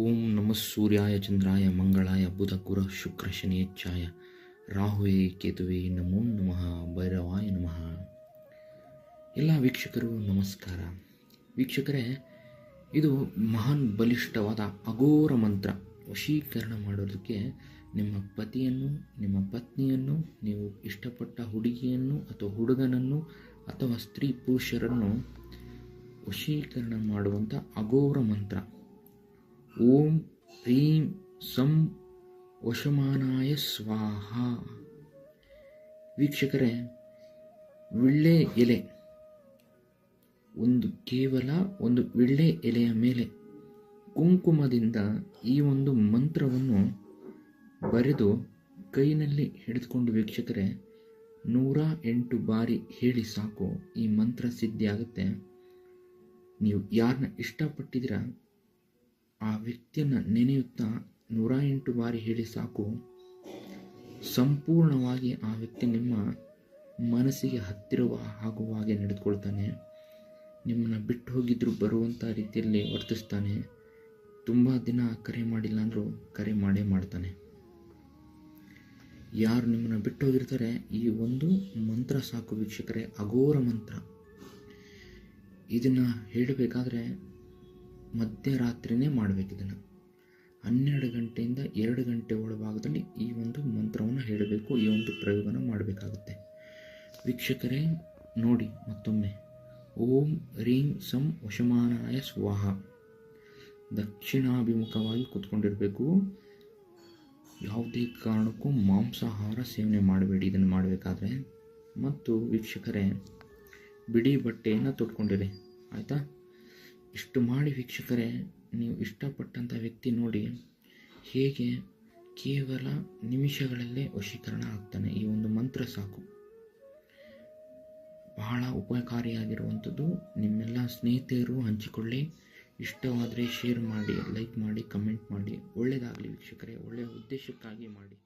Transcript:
ಓಂ ನಮಃ ಸೂರ್ಯಾಯ ಚಂದ್ರಾಯ ಮಂಗಳಾಯ ಬುಧ ಗುರ ಶುಕ್ರ ಶನಿಯಚ್ಚಾಯ ರಾಹುವೇ ಕೇತುವೆ ನಮೋ ನಮಃ ಭೈರವಾಯ ನಮಃ. ಎಲ್ಲ ವೀಕ್ಷಕರು ನಮಸ್ಕಾರ. ವೀಕ್ಷಕರೇ, ಇದು ಮಹಾನ್ ಬಲಿಷ್ಠವಾದ ಅಘೋರ ಮಂತ್ರ. ವಶೀಕರಣ ಮಾಡೋದಕ್ಕೆ ನಿಮ್ಮ ಪತಿಯನ್ನು, ನಿಮ್ಮ ಪತ್ನಿಯನ್ನು, ನೀವು ಇಷ್ಟಪಟ್ಟ ಹುಡುಗಿಯನ್ನು ಅಥವಾ ಹುಡುಗನನ್ನು ಅಥವಾ ಸ್ತ್ರೀ ಪುರುಷರನ್ನು ವಶೀಕರಣ ಮಾಡುವಂಥ ಅಘೋರ ಮಂತ್ರ. ಓಂ ಹ್ರೀಂ ಸಂ ವಶಮಾನಾಯ ಸ್ವಾಹ. ವೀಕ್ಷಕರೇ, ವಿಳ್ಳೆ ಎಲೆ, ಕೇವಲ ಒಂದು ವಿಳ್ಳೆ ಎಲೆಯ ಮೇಲೆ ಕುಂಕುಮದಿಂದ ಈ ಒಂದು ಮಂತ್ರವನ್ನು ಬರೆದು ಕೈನಲ್ಲಿ ಹಿಡಿದುಕೊಂಡು ವೀಕ್ಷಕರೇ 108 ಬಾರಿ ಹೇಳಿ ಸಾಕು. ಈ ಮಂತ್ರ ಸಿದ್ಧಿಯಾಗುತ್ತೆ. ನೀವು ಯಾರನ್ನ ಇಷ್ಟಪಟ್ಟಿದ್ದೀರಾ ಆ ವ್ಯಕ್ತಿಯನ್ನು ನೆನೆಯುತ್ತಾ 108 ಬಾರಿ ಹೇಳಿ ಸಾಕು. ಸಂಪೂರ್ಣವಾಗಿ ಆ ವ್ಯಕ್ತಿ ನಿಮ್ಮ ಮನಸ್ಸಿಗೆ ಆಗುವ ಹಾಗೆ ನಡೆದುಕೊಳ್ತಾನೆ. ನಿಮ್ಮನ್ನು ಬಿಟ್ಟು ಹೋಗಿದ್ರು ಬರುವಂಥ ರೀತಿಯಲ್ಲಿ ವರ್ತಿಸ್ತಾನೆ. ತುಂಬ ದಿನ ಕರೆ ಮಾಡಿಲ್ಲ ಅಂದರೂ ಕರೆ ಮಾಡೇ ಮಾಡ್ತಾನೆ. ಯಾರು ನಿಮ್ಮನ್ನು ಬಿಟ್ಟು ಹೋಗಿರ್ತಾರೆ, ಈ ಒಂದು ಮಂತ್ರ ಸಾಕು ವೀಕ್ಷಕರೇ, ಅಘೋರ ಮಂತ್ರ. ಇದನ್ನು ಹೇಳಬೇಕಾದ್ರೆ ಮಧ್ಯರಾತ್ರಿನೇ ಮಾಡಬೇಕು. ಇದನ್ನು 12 ಗಂಟೆಯಿಂದ 2 ಗಂಟೆ ಒಳಭಾಗದಲ್ಲಿ ಈ ಒಂದು ಮಂತ್ರವನ್ನು ಹೇಳಬೇಕು. ಈ ಒಂದು ಪ್ರಯೋಗನ ಮಾಡಬೇಕಾಗುತ್ತೆ. ವೀಕ್ಷಕರೇ ನೋಡಿ ಮತ್ತೊಮ್ಮೆ, ಓಂ ಹ್ರೀಂ ಸಂ ವಶಮಾನಾಯ ಸ್ವಾಹ. ದಕ್ಷಿಣಾಭಿಮುಖವಾಗಿ ಕೂತ್ಕೊಂಡಿರಬೇಕು. ಯಾವುದೇ ಕಾರಣಕ್ಕೂ ಮಾಂಸಾಹಾರ ಸೇವನೆ ಮಾಡಬೇಡಿ ಇದನ್ನು ಮಾಡಬೇಕಾದ್ರೆ. ಮತ್ತು ವೀಕ್ಷಕರೇ, ಬಿಳಿ ಬಟ್ಟೆಯನ್ನು ತೊಟ್ಕೊಂಡಿರಿ, ಆಯಿತಾ? ಇಷ್ಟು ಮಾಡಿ ವೀಕ್ಷಕರೇ, ನೀವು ಇಷ್ಟಪಟ್ಟಂಥ ವ್ಯಕ್ತಿ ನೋಡಿ ಹೇಗೆ ಕೇವಲ ನಿಮಿಷಗಳಲ್ಲೇ ವಶೀಕರಣ ಆಗ್ತಾನೆ. ಈ ಒಂದು ಮಂತ್ರ ಸಾಕು. ಬಹಳ ಉಪಕಾರಿಯಾಗಿರುವಂಥದ್ದು. ನಿಮ್ಮೆಲ್ಲ ಸ್ನೇಹಿತರು ಹಂಚಿಕೊಳ್ಳಿ. ಇಷ್ಟವಾದರೆ ಶೇರ್ ಮಾಡಿ, ಲೈಕ್ ಮಾಡಿ, ಕಮೆಂಟ್ ಮಾಡಿ. ಒಳ್ಳೆಯದಾಗಲಿ ವೀಕ್ಷಕರೇ, ಒಳ್ಳೆಯ ಉದ್ದೇಶಕ್ಕಾಗಿ ಮಾಡಿ.